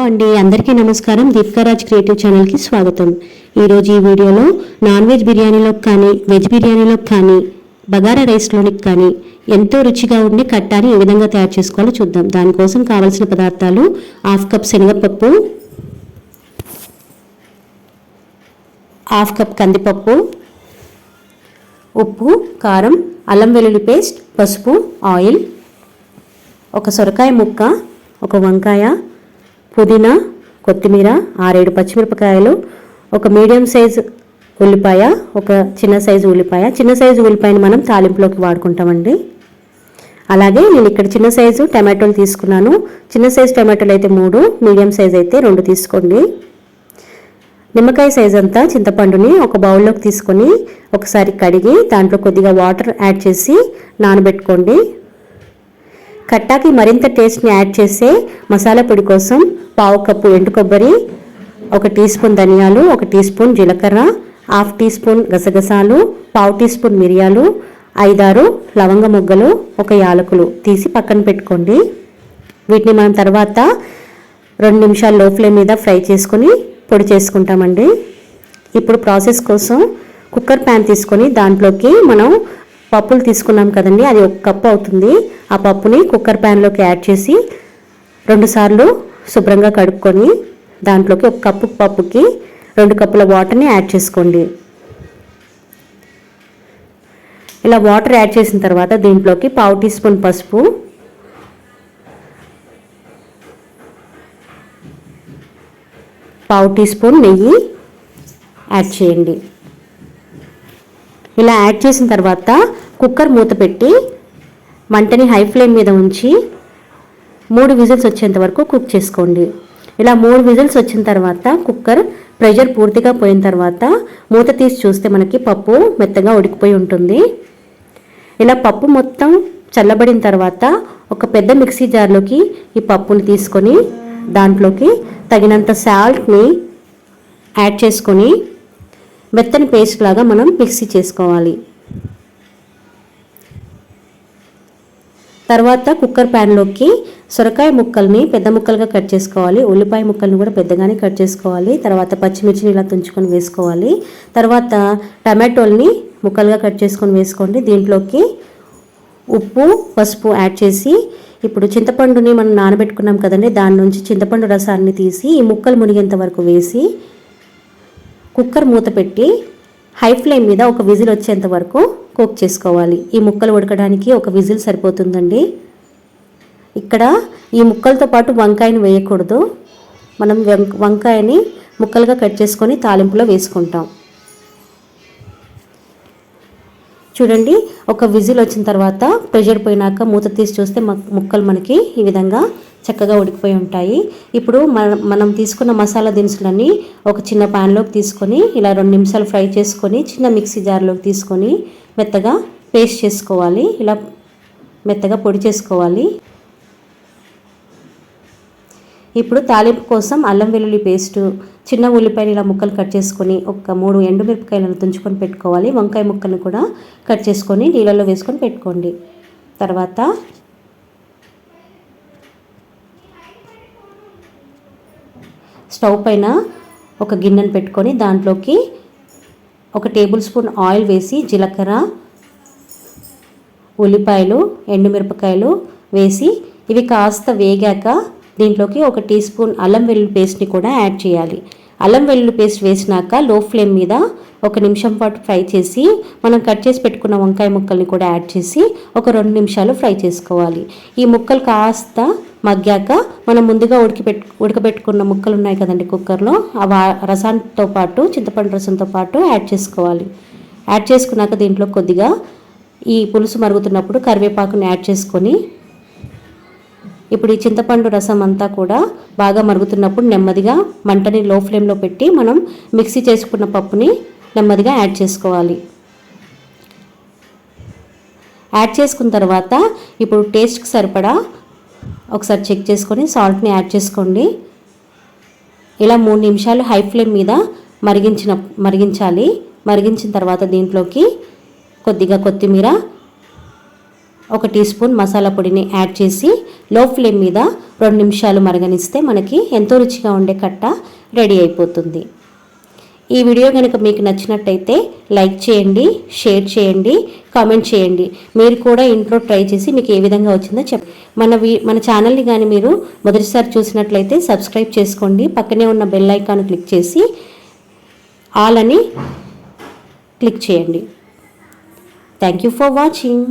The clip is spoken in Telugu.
అండి అందరికీ నమస్కారం. దీపికా రాజ్ క్రియేటివ్ ఛానల్కి స్వాగతం. ఈరోజు ఈ వీడియోలో నాన్ వెజ్ బిర్యానీలోకి కానీ వెజ్ బిర్యానీలోకి కానీ బగారా రైస్లోనికి కానీ ఎంతో రుచిగా ఉండి కట్టాని ఏ విధంగా తయారు చేసుకోవాలో చూద్దాం. దానికోసం కావాల్సిన పదార్థాలు: 1/2 కప్ శనగపప్పు, 1/2 కప్ కందిపప్పు, ఉప్పు, కారం, అల్లం వెల్లుల్లి పేస్ట్, పసుపు, ఆయిల్, ఒక సొరకాయ ముక్క, ఒక వంకాయ, పుదీనా, కొత్తిమీర, 6-7 పచ్చిమిరపకాయలు, ఒక మీడియం సైజు ఉల్లిపాయ, ఒక చిన్న సైజు ఉల్లిపాయ. చిన్న సైజు ఉల్లిపాయని మనం తాలింపులోకి వాడుకుంటామండి. అలాగే నేను ఇక్కడ చిన్న సైజు టమాటోలు తీసుకున్నాను. చిన్న సైజు టమాటోలు అయితే 3, మీడియం సైజు అయితే 2 తీసుకోండి. నిమ్మకాయ సైజ్ అంతా చింతపండుని ఒక బౌల్లోకి తీసుకొని ఒకసారి కడిగి దాంట్లో కొద్దిగా వాటర్ యాడ్ చేసి నానబెట్టుకోండి. కట్టాకి మరింత టేస్ట్ని యాడ్ చేసే మసాలా పొడి కోసం 1/2 కప్పు ఎండు కొబ్బరి, 1 టీ స్పూన్ ధనియాలు, 1 టీ స్పూన్ జీలకర్ర, 1/2 టీ స్పూన్ గసగసాలు, 1/2 టీ స్పూన్ మిరియాలు, 5-6 లవంగ మొగ్గలు, 1 యాలకులు తీసి పక్కన పెట్టుకోండి. వీటిని మనం తర్వాత 2 నిమిషాలు లో ఫ్లేమ్ మీద ఫ్రై చేసుకొని పొడి చేసుకుంటామండి. ఇప్పుడు ప్రాసెస్ కోసం కుక్కర్ ప్యాన్ తీసుకొని దాంట్లోకి మనం పప్పులు తీసుకున్నాం కదండి, అది 1 కప్పు అవుతుంది. ఆ పప్పుని కుక్కర్ ప్యాన్లోకి యాడ్ చేసి 2 సార్లు శుభ్రంగా కడుక్కొని దాంట్లోకి 1 కప్పు పప్పుకి 2 కప్పుల వాటర్ని యాడ్ చేసుకోండి. ఇలా వాటర్ యాడ్ చేసిన తర్వాత దీంట్లోకి 1/2 టీ స్పూన్ పసుపు, 1/2 టీ స్పూన్ నెయ్యి యాడ్ చేయండి. ఇలా యాడ్ చేసిన తర్వాత కుక్కర్ మూత పెట్టి మంటని హై ఫ్లేమ్ మీద ఉంచి 3 విజిల్స్ వచ్చేంత వరకు కుక్ చేసుకోండి. ఇలా 3 విజిల్స్ వచ్చిన తర్వాత కుక్కర్ ప్రెషర్ పూర్తిగా పోయిన తర్వాత మూత తీసి చూస్తే మనకి పప్పు మెత్తగా ఉడికిపోయి ఉంటుంది. ఇలా పప్పు మొత్తం చల్లబడిన తర్వాత ఒక పెద్ద మిక్సీ జార్లోకి ఈ పప్పుని తీసుకొని దాంట్లోకి తగినంత సాల్ట్ని యాడ్ చేసుకొని మెత్తని పేస్ట్ లాగా మనం మిక్సీ చేసుకోవాలి. తర్వాత కుక్కర్ ప్యాన్లోకి సొరకాయ ముక్కల్ని పెద్ద ముక్కలుగా కట్ చేసుకోవాలి. ఉల్లిపాయ ముక్కల్ని కూడా పెద్దగానే కట్ చేసుకోవాలి. తర్వాత పచ్చిమిర్చిని ఇలా తుంచుకొని వేసుకోవాలి. తర్వాత టమాటోల్ని ముక్కలుగా కట్ చేసుకొని వేసుకోండి. దీంట్లోకి ఉప్పు, పసుపు యాడ్ చేసి ఇప్పుడు చింతపండుని మనం నానబెట్టుకున్నాం కదండి, దాని నుంచి చింతపండు రసాన్ని తీసి ఈ ముక్కలు మునిగేంత వరకు వేసి కుక్కర్ మూత పెట్టి హై ఫ్లేమ్ మీద 1 విజిల్ వచ్చేంత వరకు కుక్ చేసుకోవాలి. ఈ ముక్కలు ఉడకడానికి 1 విజిల్ సరిపోతుందండి. ఇక్కడ ఈ ముక్కలతో పాటు వంకాయని వేయకూడదు. మనం వంకాయని ముక్కలుగా కట్ చేసుకొని తాలింపులో వేసుకుంటాం. చూడండి, 1 విజిల్ వచ్చిన తర్వాత ప్రెషర్ పోయినాక మూత తీసి చూస్తే ముక్కలు మనకి ఈ విధంగా చక్కగా ఉడికిపోయి ఉంటాయి. ఇప్పుడు మనం తీసుకున్న మసాలా దినుసులన్నీ ఒక చిన్న ప్యాన్లోకి తీసుకొని ఇలా 2 నిమిషాలు ఫ్రై చేసుకొని చిన్న మిక్సీ జార్లోకి తీసుకొని మెత్తగా పేస్ట్ చేసుకోవాలి. ఇలా మెత్తగా పొడి చేసుకోవాలి. ఇప్పుడు తాలింపు కోసం అల్లం వెల్లుల్లి పేస్టు, చిన్న ఉల్లిపాయలు ఇలా ముక్కలు కట్ చేసుకొని 3 ఎండుమిరపకాయలను తుంచుకొని పెట్టుకోవాలి. వంకాయ ముక్కలను కూడా కట్ చేసుకొని నీళ్ళలో వేసుకొని పెట్టుకోండి. తర్వాత స్టవ్ పైన ఒక గిన్నెను పెట్టుకొని దాంట్లోకి 1 టేబుల్ స్పూన్ ఆయిల్ వేసి జీలకర్ర, ఉల్లిపాయలు, ఎండుమిరపకాయలు వేసి ఇవి కాస్త వేగాక దీంట్లోకి 1 టీ స్పూన్ అల్లం వెల్లుల్లి పేస్ట్ని కూడా యాడ్ చేయాలి. అల్లం వెల్లుల్లి పేస్ట్ వేసినాక లో ఫ్లేమ్ మీద 1 నిమిషం పాటు ఫ్రై చేసి మనం కట్ చేసి పెట్టుకున్న వంకాయ ముక్కల్ని కూడా యాడ్ చేసి ఒక 2 నిమిషాలు ఫ్రై చేసుకోవాలి. ఈ ముక్కలు కాస్త మగ్గాక మనం ముందుగా ఉడకబెట్టుకున్న ముక్కలు ఉన్నాయి కదండి కుక్కర్లో, ఆ రసంతో పాటు చింతపండు రసంతో పాటు యాడ్ చేసుకోవాలి. యాడ్ చేసుకున్నాక దీంట్లో కొద్దిగా ఈ పులుసు మరుగుతున్నప్పుడు కరివేపాకుని యాడ్ చేసుకొని ఇప్పుడు ఈ చింతపండు రసం అంతా కూడా బాగా మరుగుతున్నప్పుడు నెమ్మదిగా మంటని లో ఫ్లేమ్లో పెట్టి మనం మిక్సీ చేసుకున్న పప్పుని నెమ్మదిగా యాడ్ చేసుకోవాలి. యాడ్ చేసుకున్న తర్వాత ఇప్పుడు టేస్ట్కి సరిపడా ఒకసారి చెక్ చేసుకొని సాల్ట్ని యాడ్ చేసుకోండి. ఇలా 3 నిమిషాలు హై ఫ్లేమ్ మీద మరిగించాలి. మరిగించిన తర్వాత దీంట్లోకి కొద్దిగా కొత్తిమీర, 1 టీ స్పూన్ మసాలా పొడిని యాడ్ చేసి లో ఫ్లేమ్ మీద 2 నిమిషాలు మరగనిస్తే మనకి ఎంతో రుచిగా ఉండే కట్ట రెడీ అయిపోతుంది. ఈ వీడియో కనుక మీకు నచ్చినట్టయితే లైక్ చేయండి, షేర్ చేయండి, కామెంట్ చేయండి. మీరు కూడా ఇంట్లో ట్రై చేసి మీకు ఏ విధంగా వచ్చిందో మన ఛానల్ని కానీ మీరు మొదటిసారి చూసినట్లయితే సబ్స్క్రైబ్ చేసుకోండి. పక్కనే ఉన్న బెల్ ఐకాన్ క్లిక్ చేసి ఆల్ అని క్లిక్ చేయండి. Thank you for watching.